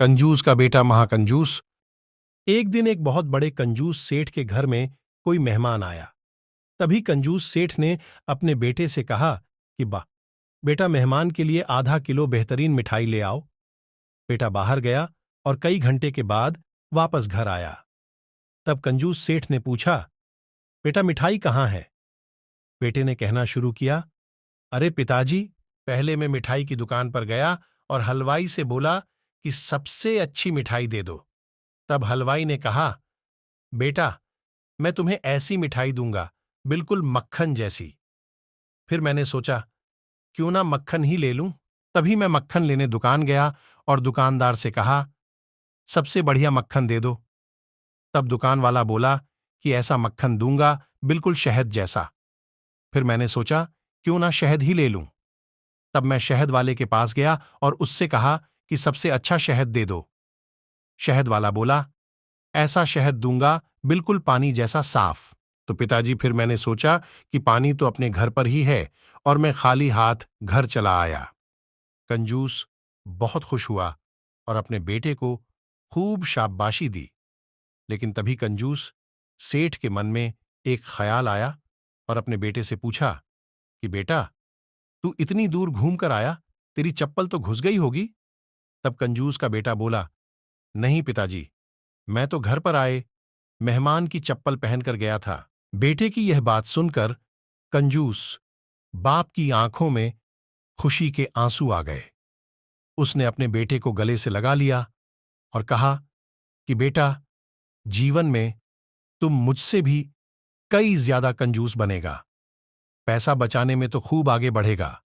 कंजूस का बेटा महाकंजूस। एक दिन एक बहुत बड़े कंजूस सेठ के घर में कोई मेहमान आया। तभी कंजूस सेठ ने अपने बेटे से कहा कि बा बेटा, मेहमान के लिए आधा किलो बेहतरीन मिठाई ले आओ। बेटा बाहर गया और कई घंटे के बाद वापस घर आया। तब कंजूस सेठ ने पूछा, बेटा मिठाई कहाँ है? बेटे ने कहना शुरू किया, अरे पिताजी, पहले मैं मिठाई की दुकान पर गया और हलवाई से बोला कि सबसे अच्छी मिठाई दे दो। तब हलवाई ने कहा, बेटा मैं तुम्हें ऐसी मिठाई दूंगा, बिल्कुल मक्खन जैसी। फिर मैंने सोचा, क्यों ना मक्खन ही ले लूं। तभी मैं मक्खन लेने दुकान गया और दुकानदार से कहा, सबसे बढ़िया मक्खन दे दो। तब दुकान वाला बोला कि ऐसा मक्खन दूंगा, बिल्कुल शहद जैसा। फिर मैंने सोचा, क्यों ना शहद ही ले लूं। तब मैं शहद वाले के पास गया और उससे कहा कि सबसे अच्छा शहद दे दो। शहद वाला बोला, ऐसा शहद दूंगा, बिल्कुल पानी जैसा साफ। तो पिताजी, फिर मैंने सोचा कि पानी तो अपने घर पर ही है और मैं खाली हाथ घर चला आया। कंजूस बहुत खुश हुआ और अपने बेटे को खूब शाबाशी दी। लेकिन तभी कंजूस सेठ के मन में एक ख्याल आया और अपने बेटे से पूछा कि बेटा, तू इतनी दूर घूम कर आया, तेरी चप्पल तो घुस गई होगी। तब कंजूस का बेटा बोला, नहीं पिताजी, मैं तो घर पर आए मेहमान की चप्पल पहनकर गया था। बेटे की यह बात सुनकर कंजूस बाप की आंखों में खुशी के आंसू आ गए। उसने अपने बेटे को गले से लगा लिया और कहा कि बेटा, जीवन में तुम मुझसे भी कई ज्यादा कंजूस बनेगा। पैसा बचाने में तो खूब आगे बढ़ेगा,